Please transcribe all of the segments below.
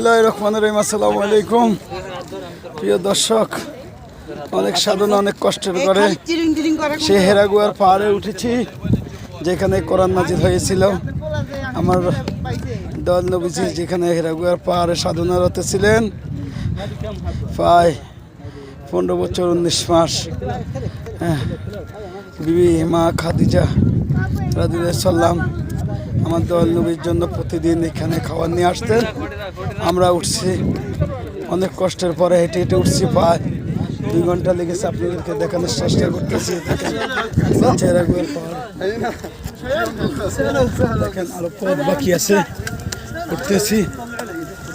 বিসমিল্লাহির রহমানির রহিম। আসসালামু আলাইকুম প্রিয় দর্শক, অনেক সাধনা অনেক কষ্টের করে সে হেরাগুয়ার পাহাড়ে উঠেছি, যেখানে কোরআন নাজিল হয়েছিল। আমার দল নবীজি যেখানে হেরাগুয়ার পাহাড়ে সাধনারত ছিলেন প্রায় 15 বছর 19 মাস। বিবি মা খাদিজা রাদিয়াল্লাহু সাল্লাম আমার দল নবীর জন্য প্রতিদিন এখানে খাবার নিয়ে আসতেন। আমরা উঠছি অনেক কষ্টের পরে, হেঁটে হেঁটে উঠছি, প্রায় 2 ঘন্টা লেগেছে। আপনাদেরকে দেখানোর চেষ্টা করতেছি। দেখেন আরো পথ বাকি আছে, উঠতেছি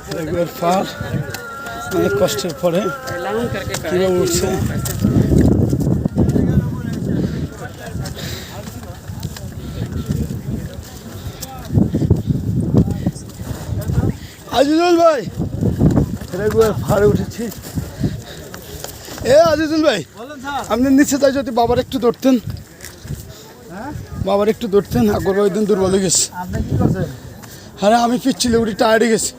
হেরাগুয়ার পাহাড় অনেক কষ্টের পরে। কীভাবে উঠছে আজিজুল ভাই, হেরাগুয়ার পাহাড়ে উঠেছি। আজিজুল ভাই, আপনি নিচে তাই যদি বাবার একটু ধরতেন, বাবার একটু ধরতেন। আগর ওই দিন দুর্বল হয়ে গেছে। হ্যাঁ, আমি পিচ্ছিলে উঠি, টায়ার্ড হয়ে গেছি।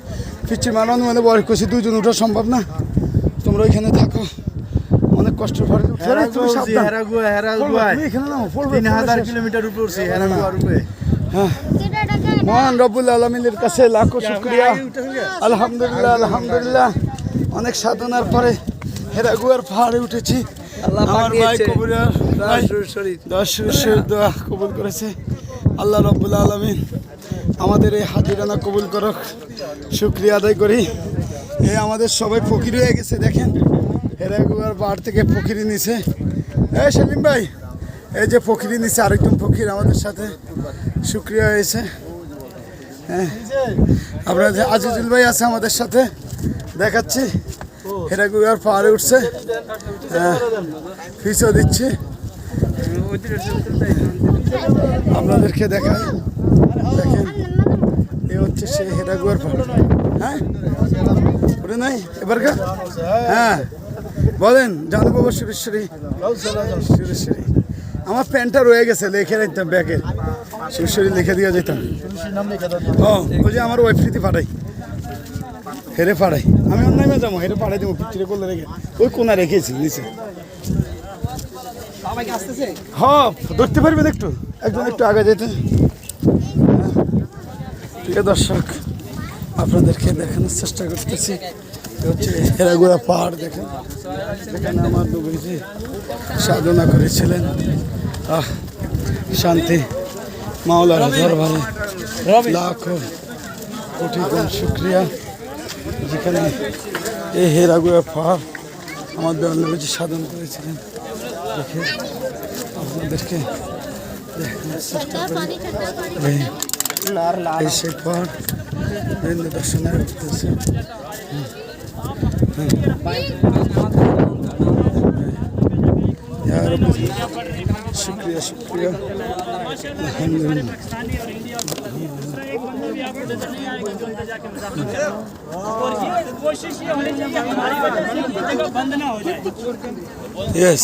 পিচ্ছির মানে বয়স করছি, 2 জন উঠা সম্ভব না। তোমরা ওইখানে থাকো, অনেক কষ্ট পরে। হ্যাঁ, মহান রব্বুল আলামিনের কাছে লাখো শুকরিয়া। আলহামদুলিল্লাহ আলহামদুলিল্লাহ, অনেক সাধনার পরে হেরাগুয়ার পাহাড়ে উঠেছি। আমার ভাই কবিরার দোয়া কবুল করেছে আল্লাহ রব্বুল আলামিন। আমাদের এই হাজিরানা কবুল করক, শুকরিয়া আদায় করি। আমাদের সবাই ফকির হয়ে গেছে। দেখেন হেরাগুয়ার পাহাড় থেকে ফকিরি নিছে। সেলিম ভাই, এই যে ফকিরি নিছে, আরেকজন ফকির আমাদের সাথে শুকরিয়া হয়েছে। হ্যাঁ, আপনার আজিজুল ভাই আছে আমাদের সাথে, দেখাচ্ছি। হেরাগুয়ার পাহাড়ে উঠছে, ফিসও দিচ্ছি, আপনাদেরকে দেখাই। দেখেন এ হচ্ছে সে হেরাগুয়ার পাহাড়। হ্যাঁ, ওরে নাই এবারকার। হ্যাঁ বলেন, জানু বাবা সুরেশ্বরী সুরেশ্বরী। আমার প্যান্টটা রয়ে গেছে, লিখে রাখতাম ব্যাগে, সুরেশ্বরী লিখে দিয়ে যেতাম। ওই যে আমার ওয়াইফ পাঠাই, হেরে পাড়াই। আমি অন্যায় যাবো, হেরে পাড়াই দেবো, পিছিয়ে করলে রেখে ওই কোনা রেখেছি নিচে। হ্যাঁ, ধরতে পারবেন একটু, একজন একটু আগে যেতে। প্রিয় দর্শক, আপনাদেরকে দেখানোর চেষ্টা করতেছি। হচ্ছে হেরাগুয়া পাহাড়। দেখেন, যেখানে আমার নবীজি সাধনা করেছিলেন। শান্তি মাওলার দরবারে লাখো কোটি গুণ শুকরিয়া, যেখানে এই হেরাগুয়া পাহাড় আমার দল নবীজি সাধন করেছিলেন। দেখে আপনাদেরকে দেখানোর চেষ্টা করি। এই সেই পাহাড় দর্শনে উঠতেছে। শুক্রিয়া শুক্রিয়া, আলহামদুলিল্লাহ। Yes.